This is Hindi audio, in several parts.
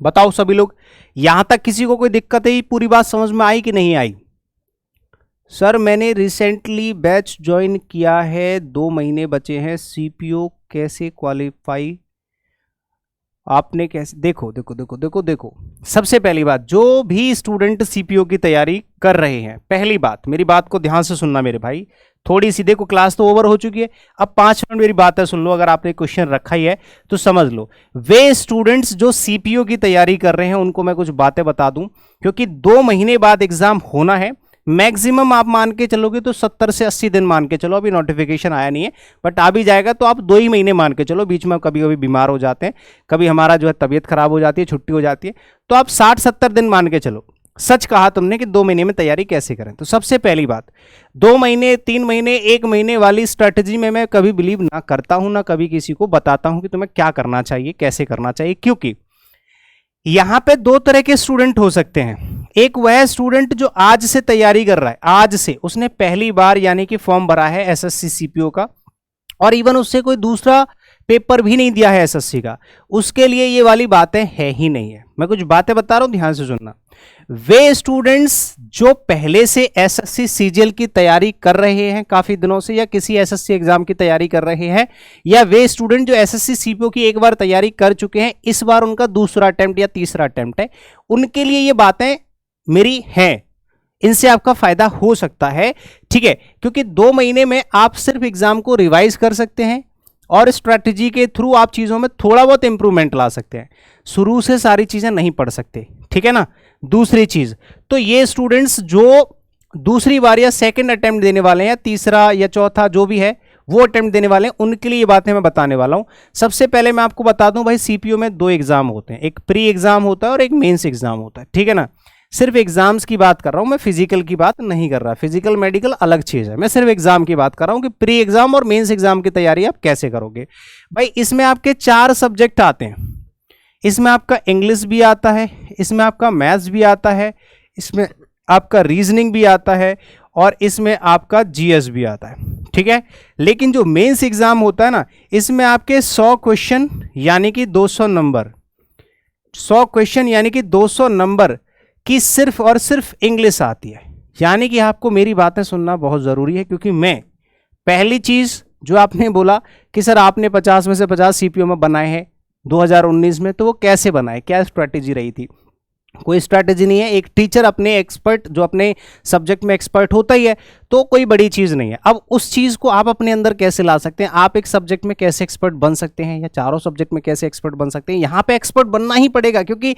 बताओ सभी लोग, यहां तक किसी को कोई दिक्कत है? पूरी बात समझ में आई कि नहीं आई? सर मैंने रिसेंटली बैच ज्वाइन किया है, 2 महीने बचे हैं, सीपीओ कैसे क्वालिफाई आपने कैसे? देखो देखो देखो देखो देखो, सबसे पहली बात, जो भी स्टूडेंट सीपीओ की तैयारी कर रहे हैं, पहली बात, मेरी बात को ध्यान से सुनना मेरे भाई, थोड़ी सी देखो, क्लास तो ओवर हो चुकी है, अब 5 मिनट मेरी बात है सुन लो, अगर आपने क्वेश्चन रखा ही है तो समझ लो। वे स्टूडेंट्स जो सीपीओ की तैयारी कर रहे हैं उनको मैं कुछ बातें बता दूं, क्योंकि 2 महीने बाद एग्जाम होना है, मैक्सिमम आप मान के चलोगे तो 70 से 80 दिन मान के चलो, अभी नोटिफिकेशन आया नहीं है बट आ भी जाएगा, तो आप 2 ही महीने मान के चलो, बीच में कभी कभी बीमार हो जाते हैं, कभी हमारा जो है तबीयत खराब हो जाती है, छुट्टी हो जाती है, तो आप 60-70 दिन मान के चलो। सच कहा तुमने कि 2 महीने में तैयारी कैसे करें। तो सबसे पहली बात, 2 महीने 3 महीने 1 महीने वाली स्ट्रेटजी में मैं कभी बिलीव ना करता हूं, ना कभी किसी को बताता हूं कि तुम्हें क्या करना चाहिए, कैसे करना चाहिए, क्योंकि यहां पे 2 तरह के स्टूडेंट हो सकते हैं। एक वह स्टूडेंट जो आज से तैयारी कर रहा है, आज से उसने पहली बार यानी कि फॉर्म भरा है एसएससी सीपीओ का, और इवन उससे कोई दूसरा पेपर भी नहीं दिया है एसएससी का, उसके लिए ये वाली बातें है ही नहीं है। मैं कुछ बातें बता रहा हूं, ध्यान से सुनना। वे स्टूडेंट्स जो पहले से एसएससी सीजीएल की तैयारी कर रहे हैं काफी दिनों से, या किसी एसएससी एग्जाम की तैयारी कर रहे हैं, या वे स्टूडेंट जो एसएससी सीपीओ की एक बार तैयारी कर चुके हैं, इस बार उनका दूसरा अटेम्प्ट या तीसरा अटेम्प्ट है, उनके लिए ये बातें मेरी हैं, इनसे आपका फायदा हो सकता है, ठीक है? क्योंकि 2 महीने में आप सिर्फ एग्जाम को रिवाइज कर सकते हैं और स्ट्रैटेजी के थ्रू आप चीजों में थोड़ा बहुत इंप्रूवमेंट ला सकते हैं, शुरू से सारी चीजें नहीं पढ़ सकते, ठीक है ना? दूसरी चीज, तो ये स्टूडेंट्स जो दूसरी बार या सेकंड अटेम्प्ट देने वाले हैं, या तीसरा या चौथा जो भी है वो अटेम्प्ट देने वाले हैं, उनके लिए ये बातें मैं बताने वाला हूं। सबसे पहले मैं आपको बता दूं भाई, सीपीओ में 2 एग्जाम होते हैं, एक प्री एग्जाम होता है और एक मेंस एग्जाम होता है, ठीक है ना? सिर्फ एग्जाम्स की बात कर रहा हूं मैं, फिजिकल की बात नहीं कर रहा, फिजिकल मेडिकल अलग चीज है, मैं सिर्फ एग्जाम की बात कर रहा हूं कि प्री एग्जाम और मेंस एग्जाम की तैयारी आप कैसे करोगे। भाई इसमें आपके 4 सब्जेक्ट आते हैं, इसमें आपका इंग्लिश भी आता है, इसमें आपका मैथ्स भी आता है, इसमें आपका रीजनिंग भी आता है, और इसमें आपका जीएस भी आता है, ठीक है? लेकिन जो मेंस एग्जाम होता है ना, इसमें आपके 100 क्वेश्चन यानी कि 200 नंबर, 100 क्वेश्चन यानी कि 200 नंबर की सिर्फ और सिर्फ इंग्लिश आती है। यानी कि आपको मेरी बातें सुनना बहुत जरूरी है, क्योंकि मैं, पहली चीज जो आपने बोला कि सर आपने 50 में से 50 सीपीओ में बनाए हैं 2019 में, तो वो कैसे बनाए, क्या स्ट्रैटेजी रही थी? कोई स्ट्रैटेजी नहीं है, एक टीचर अपने एक्सपर्ट, जो अपने सब्जेक्ट में एक्सपर्ट होता ही है, तो कोई बड़ी चीज नहीं है। अब उस चीज को आप अपने अंदर कैसे ला सकते हैं, आप एक सब्जेक्ट में कैसे एक्सपर्ट बन सकते हैं, या चारों सब्जेक्ट में कैसे एक्सपर्ट बन सकते हैं, यहां पे एक्सपर्ट बनना ही पड़ेगा, क्योंकि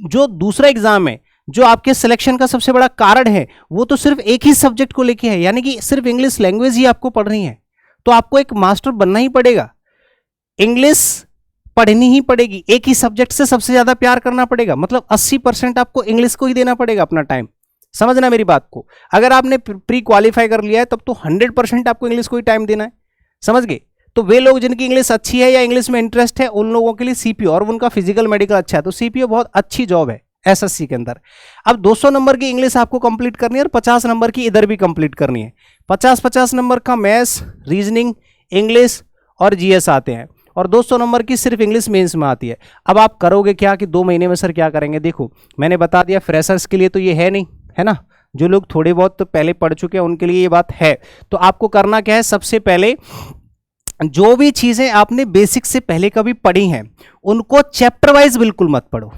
जो दूसरा एग्जाम है, जो आपके सिलेक्शन का सबसे बड़ा कारण है, वो तो सिर्फ एक ही सब्जेक्ट को लेके है, यानी कि सिर्फ इंग्लिश लैंग्वेज ही आपको पढ़नी है, तो आपको एक मास्टर बनना ही पड़ेगा, इंग्लिश पढ़नी ही पड़ेगी, एक ही सब्जेक्ट से सबसे ज्यादा प्यार करना पड़ेगा, मतलब 80% आपको इंग्लिश को ही देना पड़ेगा अपना टाइम। समझना मेरी बात को, अगर आपने प्री क्वालिफाई कर लिया है तब तो 100% आपको इंग्लिश को ही टाइम देना है, समझ गए? तो वे लोग जिनकी इंग्लिश अच्छी है या इंग्लिश में इंटरेस्ट है, उन लोगों के लिए सीपीओ, और उनका फिजिकल मेडिकल अच्छा है, तो सीपीओ बहुत अच्छी जॉब है एसएससी के अंदर। अब 200 नंबर की इंग्लिश आपको कंप्लीट करनी है और 50 नंबर की इधर भी कंप्लीट करनी है। 50-50 नंबर का मैथ्स, रीजनिंग, इंग्लिश और जीएस आते हैं, और 200 नंबर की सिर्फ इंग्लिश मेंस में आती है। अब आप करोगे क्या कि 2 महीने में सर क्या करेंगे? देखो मैंने बता दिया, फ्रेशर्स के लिए तो ये है नहीं, है ना? जो लोग थोड़े बहुत तो पहले पढ़ चुके हैं उनके लिए ये बात है। तो आपको करना क्या है, सबसे पहले जो भी चीजें आपने बेसिक से पहले कभी पढ़ी हैं उनको चैप्टर वाइज बिल्कुल मत पढ़ो,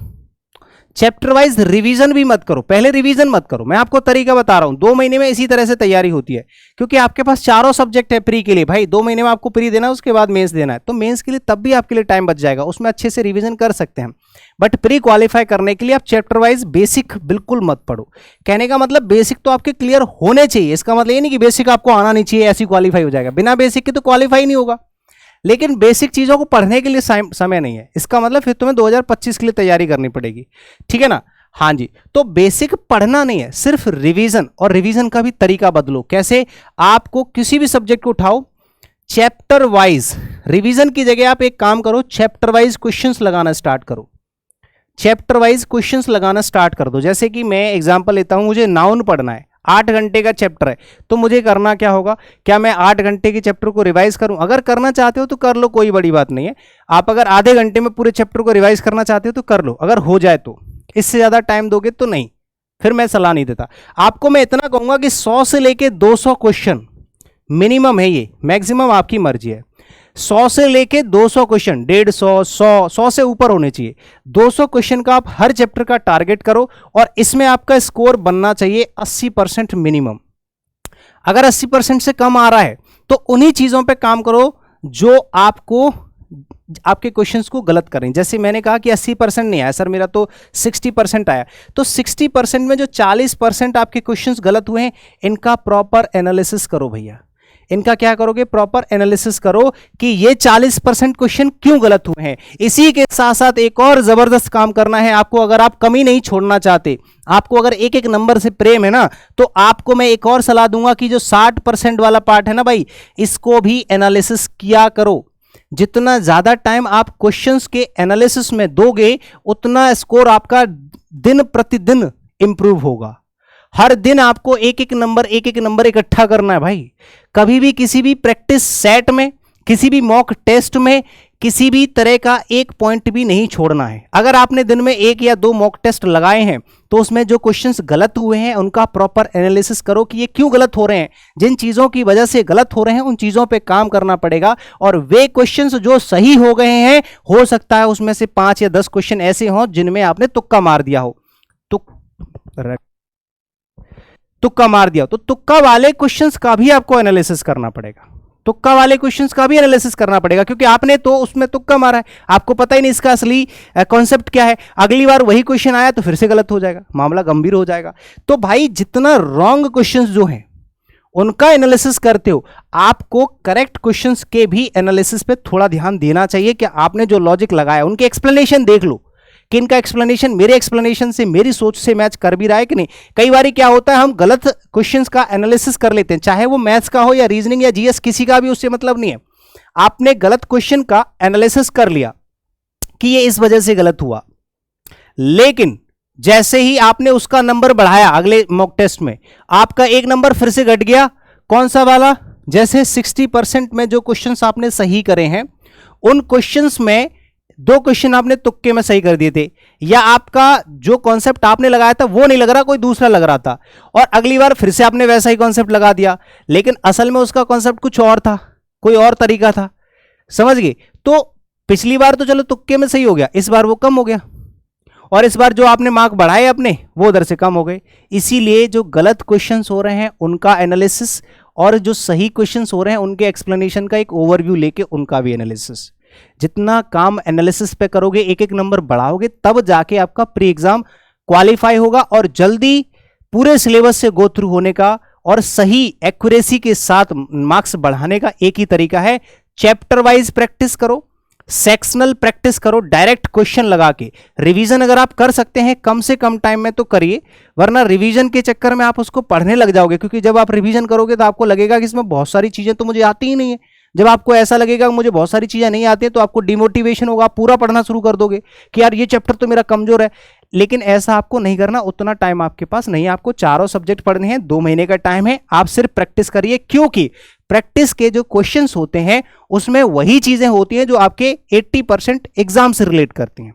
चैप्टर वाइज रिवीजन भी मत करो, पहले रिवीजन मत करो। मैं आपको तरीका बता रहा हूं, 2 महीने में इसी तरह से तैयारी होती है, क्योंकि आपके पास चारों सब्जेक्ट है प्री के लिए। भाई 2 महीने में आपको प्री देना है, उसके बाद मेंस देना है, तो मेंस के लिए तब भी आपके लिए टाइम बच जाएगा, उसमें अच्छे से रिवीजन कर सकते हैं। बट प्री क्वालिफाई करने के लिए आप चैप्टर वाइज बेसिक बिल्कुल मत पढ़ो। कहने का मतलब बेसिक तो आपके क्लियर होने चाहिए, इसका मतलब ये नहीं कि बेसिक आपको आना नहीं चाहिए ऐसी क्वालिफाई हो जाएगा, बिना बेसिक के तो क्वालिफाई नहीं होगा। लेकिन बेसिक चीजों को पढ़ने के लिए समय नहीं है, इसका मतलब फिर तुम्हें 2025 के लिए तैयारी करनी पड़ेगी, ठीक है ना? हाँ जी, तो बेसिक पढ़ना नहीं है, सिर्फ रिवीजन, और रिवीजन का भी तरीका बदलो। कैसे? आपको किसी भी सब्जेक्ट को उठाओ, चैप्टर वाइज रिवीजन की जगह आप एक काम करो, चैप्टर वाइज क्वेश्चंस लगाना स्टार्ट करो, चैप्टर वाइज क्वेश्चंस लगाना स्टार्ट कर दो। जैसे कि मैं एग्जांपल लेता हूं, मुझे नाउन पढ़ना है, 8 घंटे का चैप्टर है, तो मुझे करना क्या होगा, क्या मैं 8 घंटे के चैप्टर को रिवाइज करूं? अगर करना चाहते हो तो कर लो, कोई बड़ी बात नहीं है। आप अगर आधे घंटे में पूरे चैप्टर को रिवाइज करना चाहते हो तो कर लो, अगर हो जाए तो। इससे ज्यादा टाइम दोगे तो नहीं, फिर मैं सलाह नहीं देता आपको। मैं इतना कहूंगा कि 100 से लेके 200 क्वेश्चन मिनिमम है, ये मैक्सिमम आपकी मर्जी है। 100 से लेके 200 क्वेश्चन, 150, 100 से ऊपर होने चाहिए। 200 क्वेश्चन का आप हर चैप्टर का टारगेट करो और इसमें आपका स्कोर बनना चाहिए 80% मिनिमम। अगर 80% से कम आ रहा है तो उन्हीं चीजों पे काम करो जो आपको आपके क्वेश्चंस को गलत करें। जैसे मैंने कहा कि 80% नहीं आया सर, मेरा तो 60% आया, तो 60% में जो 40% आपके क्वेश्चंस गलत हुए हैं, इनका प्रॉपर एनालिसिस करो भैया। इनका क्या करोगे, प्रॉपर एनालिसिस करो कि ये 40% क्वेश्चन क्यों गलत हुए हैं। इसी के साथ साथ एक और जबरदस्त काम करना है आपको। अगर आप कमी नहीं छोड़ना चाहते, आपको अगर एक एक नंबर से प्रेम है ना, तो आपको मैं एक और सलाह दूंगा कि जो 60% वाला पार्ट है ना भाई, इसको भी एनालिसिस किया करो। जितना ज्यादा टाइम आप क्वेश्चंस के एनालिसिस में दोगे, उतना स्कोर आपका दिन प्रतिदिन इंप्रूव होगा। हर दिन आपको एक एक नंबर इकट्ठा करना है भाई। कभी भी किसी भी प्रैक्टिस सेट में, किसी भी मॉक टेस्ट में, किसी भी तरह का एक पॉइंट भी नहीं छोड़ना है। अगर आपने दिन में 1 या 2 मॉक टेस्ट लगाए हैं तो उसमें जो क्वेश्चंस गलत हुए हैं उनका प्रॉपर एनालिसिस करो कि ये क्यों गलत हो रहे हैं। जिन चीजों की वजह से गलत हो रहे हैं उन चीजों पे काम करना पड़ेगा। और वे क्वेश्चंस जो सही हो गए हैं, हो सकता है उसमें से 5 या 10 क्वेश्चन ऐसे हों जिनमें आपने तुक्का मार दिया हो। तुक्का मार दिया तो तुक्का वाले क्वेश्चंस का भी आपको एनालिसिस करना पड़ेगा। तुक्का वाले क्वेश्चंस का भी एनालिसिस करना पड़ेगा, क्योंकि आपने तो उसमें तुक्का मारा है, आपको पता ही नहीं इसका असली कॉन्सेप्ट क्या है। अगली बार वही क्वेश्चन आया तो फिर से गलत हो जाएगा, मामला गंभीर हो जाएगा। तो भाई जितना रॉन्ग क्वेश्चंस जो हैं उनका एनालिसिस करते हो, आपको करेक्ट क्वेश्चंस के भी एनालिसिस पे थोड़ा ध्यान देना चाहिए कि आपने जो लॉजिक लगाया उनके एक्सप्लेनेशन देख लो कि इनका एक्सप्लेनेशन मेरे एक्सप्लेनेशन से, मेरी सोच से मैच कर भी रहा है कि नहीं। कई बार क्या होता है, हम गलत क्वेश्चंस का एनालिसिस कर लेते हैं, चाहे वो मैथ्स का हो या रीजनिंग या जीएस, किसी का भी उससे मतलब नहीं है। आपने गलत क्वेश्चन का एनालिसिस कर लिया कि ये इस वजह से गलत हुआ, लेकिन जैसे ही आपने उसका नंबर बढ़ाया अगले मॉक टेस्ट में, आपका एक नंबर फिर से घट गया। कौन सा वाला? जैसे 60% में जो क्वेश्चंस आपने सही करे हैं, उन क्वेश्चंस में 2 क्वेश्चन आपने तुक्के में सही कर दिए थे, या आपका जो कॉन्सेप्ट आपने लगाया था वो नहीं लग रहा, कोई दूसरा लग रहा था, और अगली बार फिर से आपने वैसा ही कॉन्सेप्ट लगा दिया, लेकिन असल में उसका कॉन्सेप्ट कुछ और था, कोई और तरीका था। समझ गए? तो पिछली बार तो चलो तुक्के में सही हो गया, इस बार वो कम हो गया, और इस बार जो आपने मार्क बढ़ाए अपने वो उधर से कम हो गए। इसीलिए जो गलत क्वेश्चंस हो रहे हैं उनका एनालिसिस, और जो सही क्वेश्चंस हो रहे हैं उनके एक्सप्लेनेशन का एक ओवरव्यू लेके उनका भी एनालिसिस। जितना काम एनालिसिस पे करोगे, एक एक नंबर बढ़ाओगे, तब जाके आपका प्री एग्जाम क्वालिफाई होगा। और जल्दी पूरे सिलेबस से गो थ्रू होने का और सही एक्यूरेसी के साथ मार्क्स बढ़ाने का एक ही तरीका है, चैप्टर वाइज प्रैक्टिस करो, सेक्शनल प्रैक्टिस करो, डायरेक्ट क्वेश्चन लगा के। रिवीजन अगर आप कर सकते हैं कम से कम टाइम में तो करिए, वरना रिवीजन के चक्कर में आप उसको पढ़ने लग जाओगे, क्योंकि जब आप रिवीजन करोगे तो आपको लगेगा कि इसमें बहुत सारी चीजें तो मुझे आती ही नहीं है। जब आपको ऐसा लगेगा कि मुझे बहुत सारी चीजें नहीं आती हैं, तो आपको डिमोटिवेशन होगा, पूरा पढ़ना शुरू कर दोगे कि यार ये चैप्टर तो मेरा कमजोर है। लेकिन ऐसा आपको नहीं करना, उतना टाइम आपके पास नहीं है। आपको चारों सब्जेक्ट पढ़ने हैं, 2 महीने का टाइम है, आप सिर्फ प्रैक्टिस करिए, क्योंकि प्रैक्टिस के जो क्वेश्चंस होते हैं उसमें वही चीजें होती हैं जो आपके 80% एग्जाम से रिलेट करती हैं।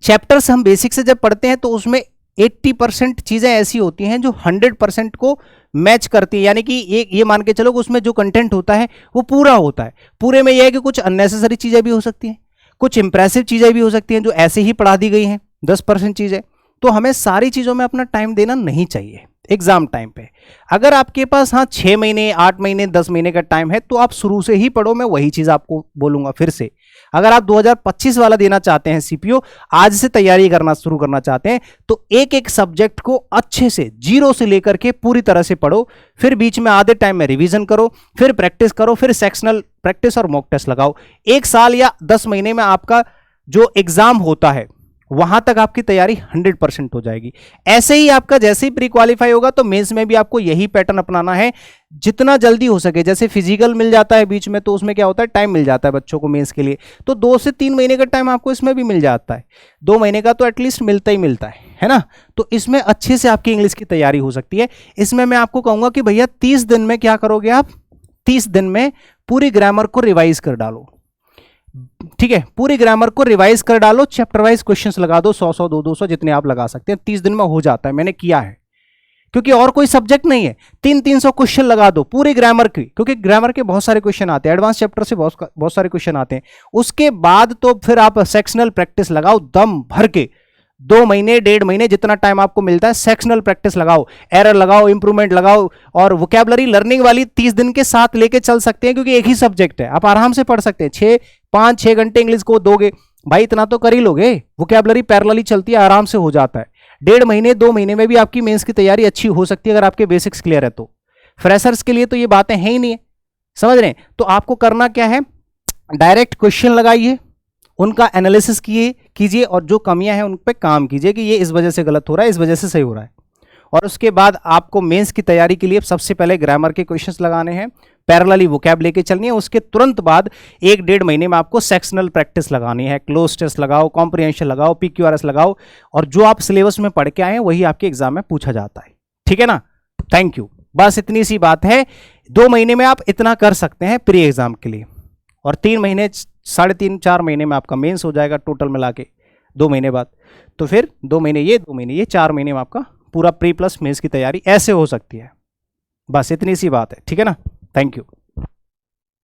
चैप्टर्स हम बेसिक से जब पढ़ते हैं तो उसमें 80% चीजें ऐसी होती हैं जो 100% को मैच करती है, यानी कि ये मान के चलो कि उसमें जो कंटेंट होता है वो पूरा होता है। पूरे में यह है कि कुछ अननेसेसरी चीजें भी हो सकती हैं, कुछ इंप्रेसिव चीजें भी हो सकती हैं जो ऐसे ही पढ़ा दी गई हैं, 10% चीजें। तो हमें सारी चीजों में अपना टाइम देना नहीं चाहिए एग्जाम टाइम पे। अगर आपके पास 6 महीने, 8 महीने, 10 महीने का टाइम है तो आप शुरू से ही पढ़ो। मैं वही चीज आपको बोलूंगा फिर से। अगर आप 2025 वाला देना चाहते हैं सीपीओ, आज से तैयारी करना शुरू करना चाहते हैं, तो एक एक सब्जेक्ट को अच्छे से 0 से लेकर के पूरी तरह से पढ़ो, फिर बीच में आधे टाइम में रिवीजन करो, फिर प्रैक्टिस करो, फिर सेक्शनल प्रैक्टिस और मॉक टेस्ट लगाओ। 1 साल या 10 महीने में आपका जो एग्जाम होता है वहां तक आपकी तैयारी 100% हो जाएगी। ऐसे ही आपका जैसे ही प्री क्वालिफाई होगा तो मेंस में भी आपको यही पैटर्न अपनाना है, जितना जल्दी हो सके। जैसे फिजिकल मिल जाता है बीच में, तो उसमें क्या होता है, टाइम मिल जाता है बच्चों को मेंस के लिए, तो 2 से 3 महीने का टाइम आपको इसमें भी मिल जाता है। 2 महीने का तो एटलीस्ट मिलता ही मिलता है। है ना। तो इसमें अच्छे से आपकी इंग्लिश की तैयारी हो सकती है। इसमें मैं आपको कहूंगा कि भैया 30 दिन में क्या करोगे आप, 30 दिन में पूरी ग्रामर को रिवाइज कर डालो। ठीक है, पूरी ग्रामर को रिवाइज कर डालो, चैप्टर वाइज क्वेश्चंस लगा दो, 100 200 जितने आप लगा सकते हैं, 30 दिन में हो जाता है, मैंने किया है। क्योंकि और कोई सब्जेक्ट नहीं है, 300 क्वेश्चन लगा दो पूरी ग्रामर की, क्योंकि ग्रामर के बहुत सारे क्वेश्चन आते हैं, एडवांस चैप्टर से बहुत सारे क्वेश्चन आते हैं। उसके बाद तो फिर आप सेक्शनल प्रैक्टिस लगाओ दम भर के, 2 महीने 1.5 महीने जितना टाइम आपको मिलता है सेक्शनल प्रैक्टिस लगाओ, एरर लगाओ, इंप्रूवमेंट लगाओ, और वोकैबुलरी लर्निंग वाली 30 दिन के साथ लेके चल सकते हैं, क्योंकि एक ही सब्जेक्ट है, आप आराम से पढ़ सकते हैं। 5-6 घंटे इंग्लिश को दोगे भाई, इतना तो कर ही लोगे। वोकैबुलरी पैरेलली चलती है, आराम से हो जाता है। 1.5 महीने 2 महीने में भी आपकी मेंस की तैयारी अच्छी हो सकती है, अगर आपके बेसिक्स क्लियर है तो। फ्रेशर्स के लिए तो ये बातें हैं ही नहीं है, समझ रहे हैं। तो आपको करना क्या है, डायरेक्ट क्वेश्चन लगाइए, उनका एनालिसिस कीजिए, और जो कमियां हैं उन पे काम कीजिए कि ये इस वजह से गलत हो रहा है, इस वजह से सही हो रहा है। और उसके बाद आपको मेंस की तैयारी के लिए सबसे पहले ग्रामर के क्वेश्चंस लगाने हैं, पैरेलली वोकैब लेके चलनी है। उसके तुरंत बाद 1-1.5 महीने में आपको सेक्शनल प्रैक्टिस लगानी है, क्लोज टेस्ट लगाओ, कॉम्प्रिहेंशन लगाओ, PQRS लगाओ, और जो आप सिलेबस में पढ़ के आए हैं वही आपके एग्जाम में पूछा जाता है। ठीक है ना, थैंक यू। बस इतनी सी बात है, 2 महीने में आप इतना कर सकते हैं प्री एग्जाम के लिए, और 3 महीने 3.5-4 महीने में आपका मेंस हो जाएगा टोटल मिला के 2 महीने बाद। तो फिर 2 महीने ये, 2 महीने ये, 4 महीने में आपका पूरा प्री प्लस मेंस की तैयारी ऐसे हो सकती है। बस इतनी सी बात है, ठीक है ना, थैंक यू।